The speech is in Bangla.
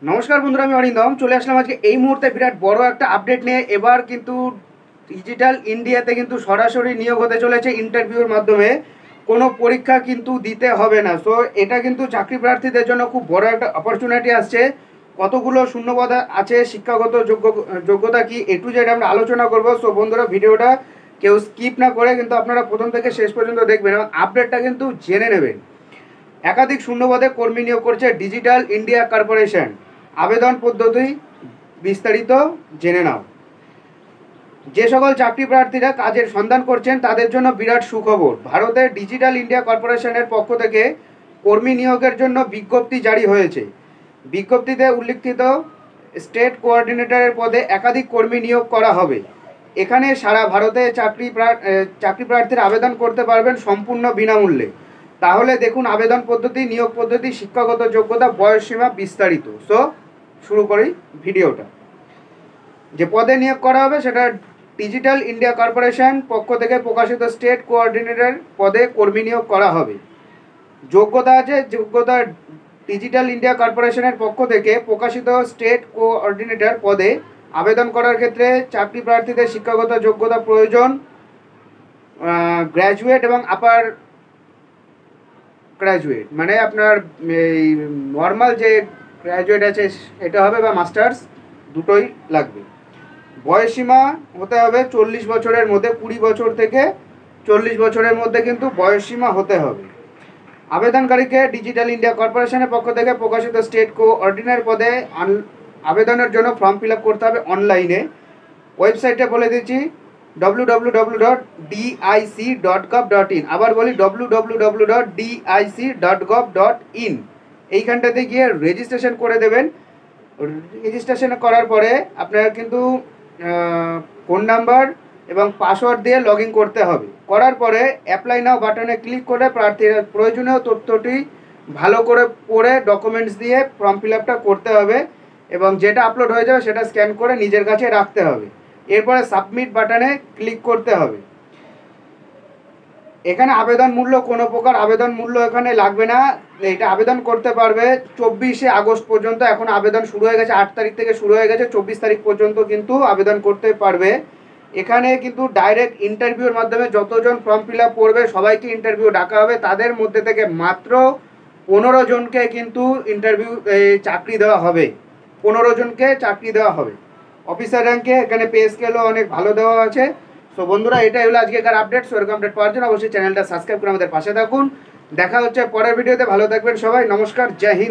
नमस्कार बंधुरा আমি অরিন্দম চলে আসলাম আজকে এই মুহূর্তে বিরাট বড় একটা আপডেট নিয়ে। এবার কিন্তু ডিজিটাল ইন্ডিয়াতে কিন্তু সরাসরি নিয়োগ হতে চলেছে ইন্টারভিউর মাধ্যমে, কোনো পরীক্ষা কিন্তু দিতে হবে না। সো এটা কিন্তু চাকরি প্রার্থীদের জন্য খুব বড় একটা অপরচুনিটি আসছে। কতগুলো শূন্যপদ আছে, শিক্ষাগত যোগ্যতা কি, এ টু জেড আমরা আলোচনা করব। সো বন্ধুরা ভিডিওটা কেউ স্কিপ না করে কিন্তু আপনারা প্রথম থেকে শেষ পর্যন্ত দেখবেন এবং আপডেটটা কিন্তু জেনে নেবেন। একাধিক শূন্যপদে কর্মী নিয়োগ করছে ডিজিটাল ইন্ডিয়া কর্পোরেশন। আবেদন পদ্ধতি বিস্তারিত জেনে নাও। যে সকল চাকরি প্রার্থীরা কাজের সন্ধান করছেন তাদের জন্য বিরাট সুখবর। ভারতের ডিজিটাল ইন্ডিয়া কর্পোরেশনের পক্ষ থেকে কর্মী নিয়োগের জন্য বিজ্ঞপ্তি জারি হয়েছে। বিজ্ঞপ্তিতে উল্লিখিত স্টেট কোঅর্ডিনেটরের পদে একাধিক কর্মী নিয়োগ করা হবে। এখানে সারা ভারতে চাকরি প্রার্থীরা আবেদন করতে পারবেন সম্পূর্ণ বিনামূল্যে। তাহলে দেখুন আবেদন পদ্ধতি, নিয়োগ পদ্ধতি, শিক্ষাগত যোগ্যতা, বয়সসীমা বিস্তারিত। সো শুরু করি ভিডিওটা। যে পদে নিয়োগ করা হবে সেটা ডিজিটাল ইন্ডিয়া কর্পোরেশন পক্ষ থেকে প্রকাশিত স্টেট কোঅর্ডিনেটর পদে কর্মী নিয়োগ করা হবে। যোগ্যতা আছে, যোগ্যতা ডিজিটাল ইন্ডিয়া কর্পোরেশনের পক্ষ থেকে প্রকাশিত স্টেট কোঅর্ডিনেটর পদে আবেদন করার ক্ষেত্রে চাকরি প্রার্থীদের শিক্ষাগত যোগ্যতা প্রয়োজন গ্র্যাজুয়েট এবং আপার গ্র্যাজুয়েট, মানে আপনার এই নর্মাল যে গ্র্যাজুয়েট আছে এটা হবে বা মাস্টার্স দুটোই লাগবে। বয়সসীমা হতে হবে 40 বছরের মধ্যে, 20 বছর থেকে 40 বছরের মধ্যে কিন্তু বয়সসীমা হতে হবে। আবেদনকারীকে ডিজিটাল ইন্ডিয়া কর্পোরেশনের পক্ষ থেকে প্রকাশিত স্টেট কোঅর্ডিনেটর পদে আবেদনের জন্য ফর্ম ফিল আপ করতে হবে অনলাইনে। ওয়েবসাইটে বলে দিচ্ছি www.dic.gov.in। আবার বলি www.dic.gov.in। এইখানটাতে গিয়ে রেজিস্ট্রেশন করে দেবেন। রেজিস্ট্রেশন করার পরে আপনারা কিন্তু ফোন নাম্বার এবং পাসওয়ার্ড দিয়ে লগ ইন করতে হবে। করার পরে অ্যাপ্লাই নাও বাটনে ক্লিক করে প্রার্থীর প্রয়োজনীয় তথ্যটি ভালো করে পড়ে ডকুমেন্টস দিয়ে ফর্ম ফিল আপটা করতে হবে এবং যেটা আপলোড হয়ে যাবে সেটা স্ক্যান করে নিজের কাছে রাখতে হবে। এরপরে সাবমিট বাটনে ক্লিক করতে হবে। এখানে আবেদন মূল্য, কোনো প্রকার আবেদন মূল্য এখানে লাগবে না। এটা আবেদন করতে পারবে 24শে আগস্ট পর্যন্ত। এখন আবেদন শুরু হয়ে গেছে, 8 তারিখ থেকে শুরু হয়ে গেছে, 24 তারিখ পর্যন্ত কিন্তু আবেদন করতে পারবে। এখানে কিন্তু ডাইরেক্ট ইন্টারভিউর মাধ্যমে যতজন ফর্ম ফিল আপ করবে সবাইকে ইন্টারভিউ ডাকা হবে। তাদের মধ্যে থেকে মাত্র 15 জনকে কিন্তু ইন্টারভিউ চাকরি দেওয়া হবে। 15 জনকে চাকরি দেওয়া হবে অফিসার র্যাঙ্কে। এখানে পে স্কেলও অনেক ভালো দেওয়া আছে। তো বন্ধুরা এটাই হলো আজকেকার আপডেট। সো এরকম আপডেট পাওয়ার জন্য অবশ্যই চ্যানেলটা সাবস্ক্রাইব করে আমাদের পাশে থাকুন। দেখা হচ্ছে পরের ভিডিওতে। ভালো থাকবেন সবাই। নমস্কার, জয় হিন্দ।